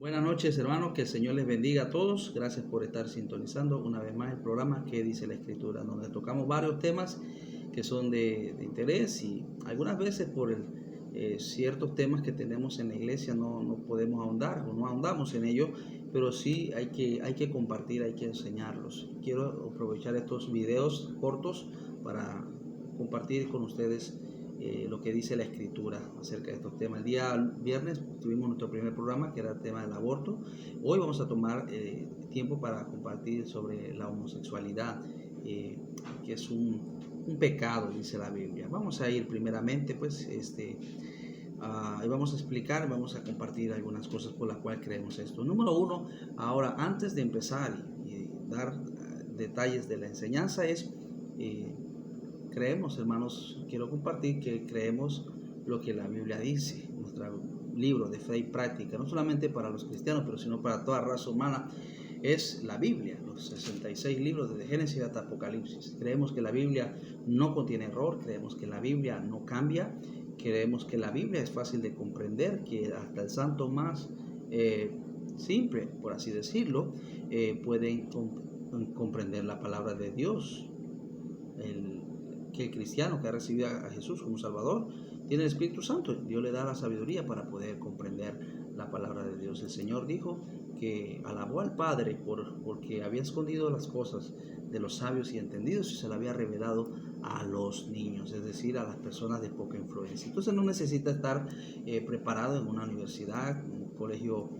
Buenas noches, hermanos, que el Señor les bendiga a todos. Gracias por estar sintonizando una vez más el programa que dice la Escritura, donde tocamos varios temas que son de interés y algunas veces ciertos temas que tenemos en la iglesia no podemos ahondar o no ahondamos en ellos, pero sí hay que compartir, hay que enseñarlos. Quiero aprovechar estos videos cortos para compartir con ustedes lo que dice la Escritura acerca de estos temas. El día viernes tuvimos nuestro primer programa, que era el tema del aborto. Hoy vamos a tomar tiempo para compartir sobre la homosexualidad, que es un pecado, dice la Biblia. Vamos a ir primeramente, y vamos a explicar, vamos a compartir algunas cosas por las cuales creemos esto. Número uno, ahora, antes de empezar y dar detalles de la enseñanza, creemos, hermanos, quiero compartir que creemos lo que la Biblia dice, nuestro libro de fe y práctica, no solamente para los cristianos, pero sino para toda raza humana, es la Biblia, los 66 libros desde Génesis hasta Apocalipsis. Creemos que la Biblia no contiene error, creemos que la Biblia no cambia, creemos que la Biblia es fácil de comprender, que hasta el santo más simple, por así decirlo, pueden comprender la palabra de Dios. Que el cristiano que ha recibido a Jesús como Salvador tiene el Espíritu Santo. Dios le da la sabiduría para poder comprender la palabra de Dios. El Señor dijo que alabó al Padre porque había escondido las cosas de los sabios y entendidos y se la había revelado a los niños, es decir, a las personas de poca influencia. Entonces no necesita estar preparado en una universidad, un colegio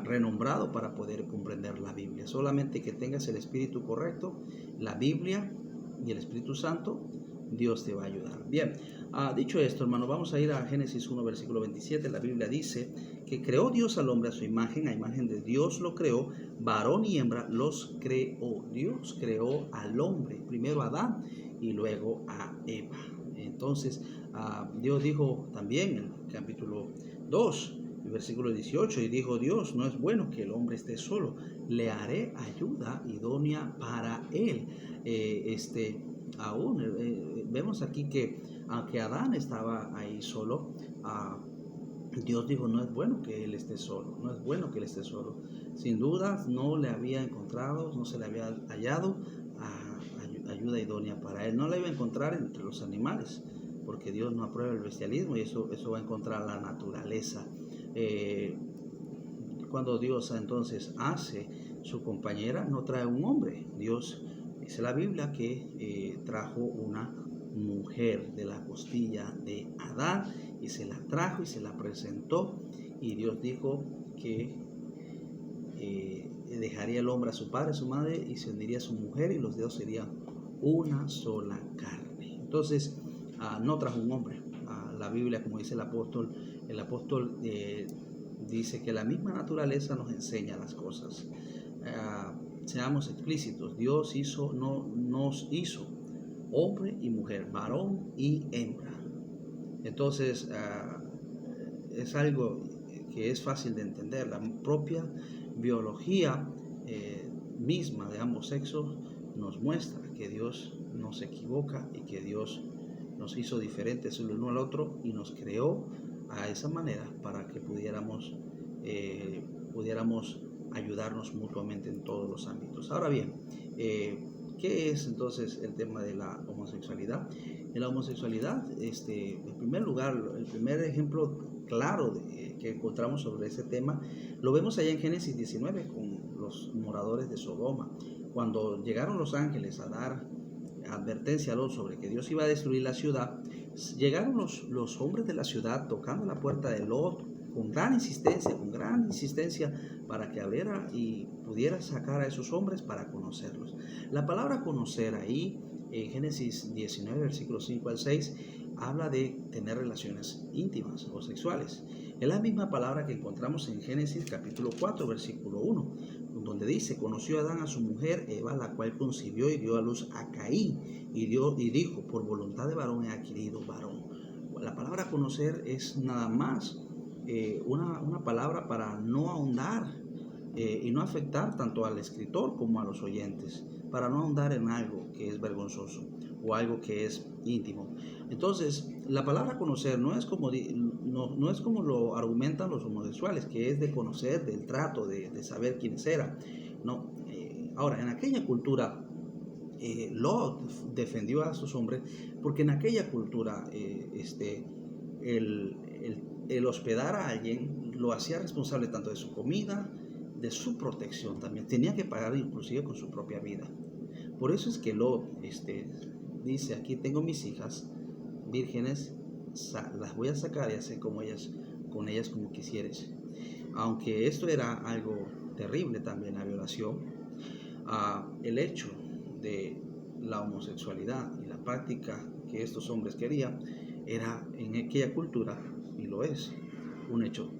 renombrado para poder comprender la Biblia. Solamente que tengas el espíritu correcto, la Biblia y el Espíritu Santo, Dios te va a ayudar. Bien, dicho esto, hermano, vamos a ir a Génesis 1, versículo 27. La Biblia dice que creó Dios al hombre a su imagen, a imagen de Dios lo creó, varón y hembra los creó. Dios creó al hombre, primero a Adán y luego a Eva. Entonces, Dios dijo también en el capítulo 2, el versículo 18, y dijo Dios, no es bueno que el hombre esté solo, le haré ayuda idónea para él. Vemos aquí que aunque Adán estaba ahí solo, Dios dijo, no es bueno que él esté solo, no es bueno que él esté solo. Sin duda no le había encontrado, no se le había hallado ayuda idónea para él. No la iba a encontrar entre los animales, porque Dios no aprueba el bestialismo y eso va a encontrar la naturaleza. Cuando Dios entonces hace su compañera, no trae un hombre. Dios, dice la Biblia, que trajo una mujer de la costilla de Adán y se la trajo y se la presentó, y Dios dijo que dejaría el hombre a su padre, a su madre, y se uniría a su mujer, y los dos serían una sola carne. Entonces no trajo un hombre. La Biblia, como dice el apóstol dice que la misma naturaleza nos enseña las cosas. Seamos explícitos, Dios nos hizo hombre y mujer, varón y hembra. Entonces es algo que es fácil de entender. La propia biología misma de ambos sexos nos muestra que Dios no se equivoca y que Dios nos hizo diferentes el uno al otro y nos creó a esa manera para que pudiéramos ayudarnos mutuamente en todos los ámbitos. Ahora bien, ¿qué es entonces el tema de la homosexualidad? En la homosexualidad, en primer lugar, el primer ejemplo claro que encontramos sobre ese tema lo vemos allá en Génesis 19 con los moradores de Sodoma. Cuando llegaron los ángeles a dar advertencia a Lot sobre que Dios iba a destruir la ciudad, llegaron los hombres de la ciudad tocando la puerta de Lot con gran insistencia para que abriera y pudiera sacar a esos hombres para conocerlos. La palabra conocer ahí en Génesis 19, versículos 5 al 6, habla de tener relaciones íntimas o sexuales. Es la misma palabra que encontramos en Génesis capítulo 4, versículo 1, donde dice, conoció Adán a su mujer Eva, la cual concibió y dio a luz a Caín, y dijo, por voluntad de varón he adquirido varón. La palabra conocer es nada más una palabra para no ahondar y no afectar tanto al escritor como a los oyentes, para no ahondar en algo que es vergonzoso o algo que es íntimo. Entonces, la palabra conocer no es como, no es como lo argumentan los homosexuales, que es de conocer, del trato, de saber quiénes eran. No, ahora, en aquella cultura, Lot defendió a sus hombres porque en aquella cultura el, el hospedar a alguien lo hacía responsable tanto de su comida, de su protección también. Tenía que pagar inclusive con su propia vida. Por eso es que Lot dice, aquí tengo mis hijas vírgenes, las voy a sacar y hacer con ellas como quisieres. Aunque esto era algo terrible también, la violación, el hecho de la homosexualidad y la práctica que estos hombres querían era en aquella cultura, y lo es, un hecho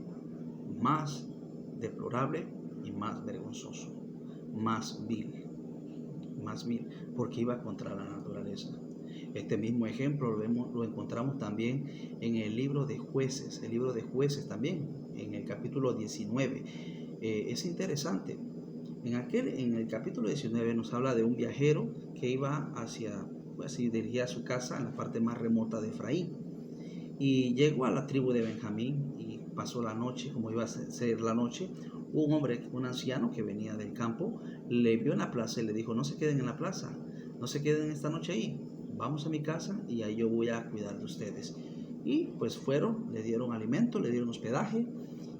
más deplorable y más vergonzoso, más vil, porque iba contra la naturaleza. Este mismo ejemplo lo encontramos también en el libro de Jueces también, en el capítulo 19. Es interesante. En el capítulo 19 nos habla de un viajero que iba dirigía a su casa en la parte más remota de Efraín. Y llegó a la tribu de Benjamín y pasó la noche, como iba a ser la noche. Un hombre, un anciano que venía del campo, le vio en la plaza y le dijo, no se queden en la plaza, no se queden esta noche ahí, vamos a mi casa y ahí yo voy a cuidar de ustedes. Y pues fueron, le dieron alimento, le dieron hospedaje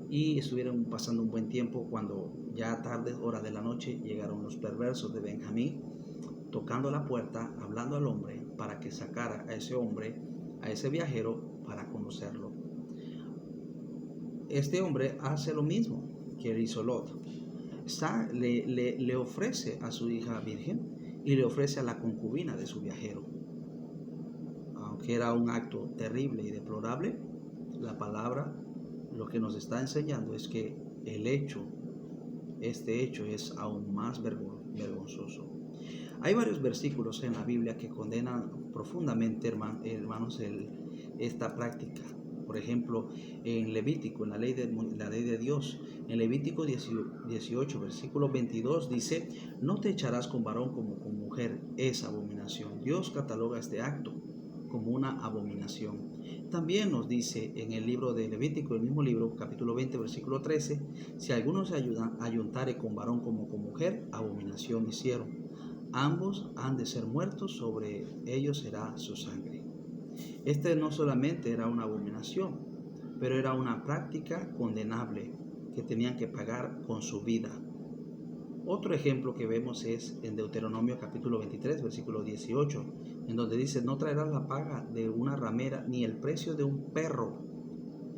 y estuvieron pasando un buen tiempo. Cuando ya tarde, hora de la noche, llegaron los perversos de Benjamín, tocando la puerta, hablando al hombre para que sacara a ese hombre, a ese viajero, para conocerlo. Este hombre hace lo mismo que hizo Lot. Le ofrece a su hija virgen y le ofrece a la concubina de su viajero. Aunque era un acto terrible y deplorable, la palabra lo que nos está enseñando es que este hecho es aún más vergonzoso. Hay varios versículos en la Biblia que condenan profundamente, hermanos, esta práctica. Por ejemplo, en Levítico, en la ley de Dios, en Levítico 18, versículo 22, dice, no te echarás con varón como con mujer, es abominación. Dios cataloga este acto como una abominación. También nos dice en el libro de Levítico, el mismo libro, capítulo 20, versículo 13, si alguno se ayuntare con varón como con mujer, abominación hicieron. Ambos han de ser muertos, sobre ellos será su sangre. Este no solamente era una abominación, pero era una práctica condenable que tenían que pagar con su vida. Otro ejemplo que vemos es en Deuteronomio capítulo 23, versículo 18, en donde dice, no traerás la paga de una ramera ni el precio de un perro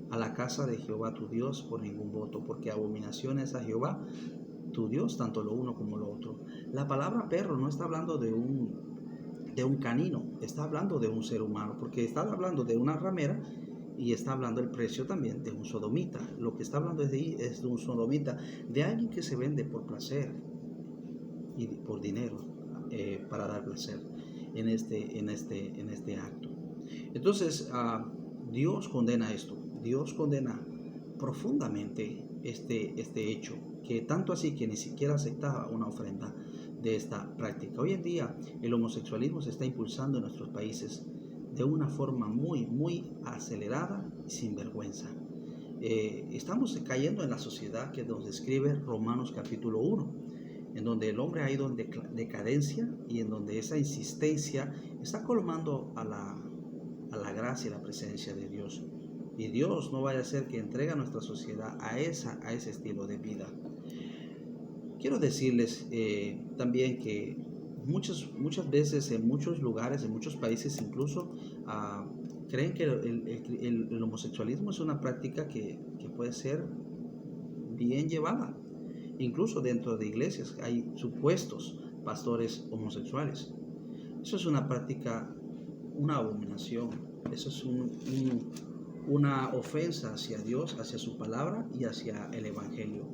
a la casa de Jehová tu Dios por ningún voto, porque abominación es a Jehová tu Dios, tanto lo uno como lo otro. La palabra perro no está hablando de un canino, está hablando de un ser humano, porque está hablando de una ramera y está hablando el precio también de un sodomita. Lo que está hablando es de un sodomita, de alguien que se vende por placer y por dinero, para dar placer en este acto. Entonces, Dios condena esto. Dios condena profundamente este hecho, que tanto así que ni siquiera aceptaba una ofrenda de esta práctica. Hoy en día el homosexualismo se está impulsando en nuestros países de una forma muy acelerada y sin vergüenza. Estamos cayendo en la sociedad que nos describe Romanos capítulo 1, en donde el hombre ha ido en decadencia y en donde esa insistencia está colmando a la gracia y la presencia de Dios. Y Dios no vaya a ser que entregue a nuestra sociedad a ese estilo de vida. Quiero decirles también que muchas veces en muchos lugares, en muchos países incluso, creen que el homosexualismo es una práctica que puede ser bien llevada. Incluso dentro de iglesias hay supuestos pastores homosexuales. Eso es una práctica, una abominación. Eso es una ofensa hacia Dios, hacia su palabra y hacia el evangelio.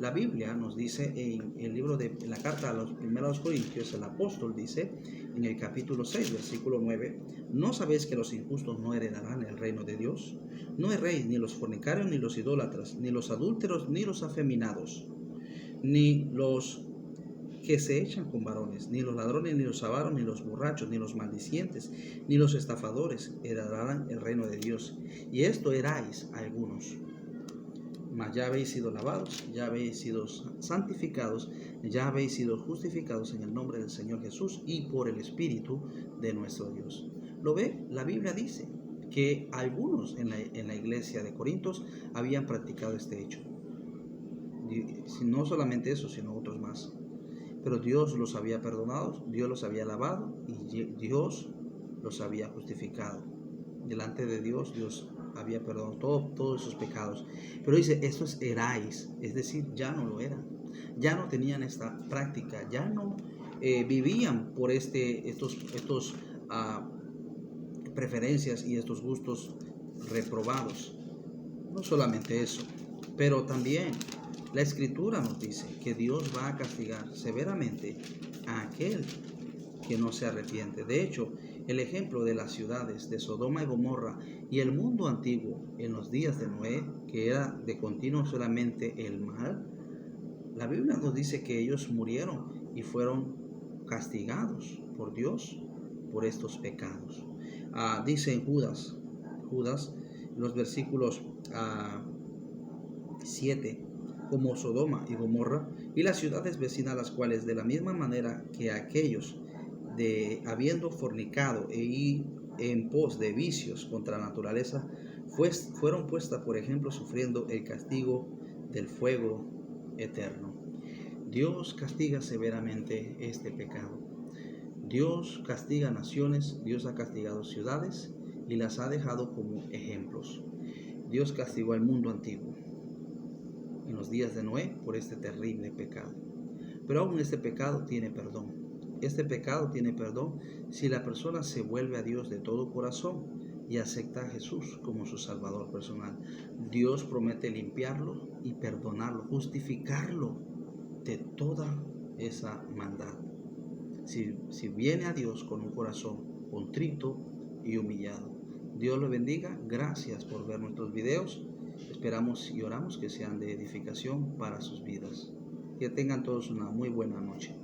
La Biblia nos dice en el libro en la carta a los primeros Corintios, el apóstol dice en el capítulo 6, versículo 9, ¿no sabéis que los injustos no heredarán el reino de Dios? No erréis, ni los fornicarios, ni los idólatras, ni los adúlteros, ni los afeminados, ni los que se echan con varones, ni los ladrones, ni los avaros, ni los borrachos, ni los maldicientes, ni los estafadores heredarán el reino de Dios. Y esto erais algunos. Mas ya habéis sido lavados, ya habéis sido santificados, ya habéis sido justificados en el nombre del Señor Jesús y por el Espíritu de nuestro Dios. ¿Lo ve? La Biblia dice que algunos en la iglesia de Corintios habían practicado este hecho. No solamente eso, sino otros más. Pero Dios los había perdonado, Dios los había lavado y Dios los había justificado. Delante de Dios, Dios había perdonado todos esos pecados. Pero dice, estos erais, es decir, ya no lo eran. Ya no tenían esta práctica, ya no vivían por estos preferencias y estos gustos reprobados. No solamente eso, pero también la Escritura nos dice que Dios va a castigar severamente a aquel que no se arrepiente. De hecho, el ejemplo de las ciudades de Sodoma y Gomorra y el mundo antiguo en los días de Noé, que era de continuo solamente el mal, la Biblia nos dice que ellos murieron y fueron castigados por Dios por estos pecados. Dice en Judas, los versículos 7, como Sodoma y Gomorra y las ciudades vecinas, las cuales de la misma manera que aquellos habiendo fornicado en pos de vicios contra la naturaleza, fueron puestas por ejemplo sufriendo el castigo del fuego eterno. Dios castiga severamente este pecado. Dios castiga naciones, Dios ha castigado ciudades y las ha dejado como ejemplos. Dios castigó al mundo antiguo en los días de Noé por este terrible pecado. Pero aún este pecado tiene perdón. Este pecado tiene perdón si la persona se vuelve a Dios de todo corazón y acepta a Jesús como su Salvador personal. Dios promete limpiarlo y perdonarlo, justificarlo de toda esa maldad. Si viene a Dios con un corazón contrito y humillado. Dios lo bendiga. Gracias por ver nuestros videos. Esperamos y oramos que sean de edificación para sus vidas. Que tengan todos una muy buena noche.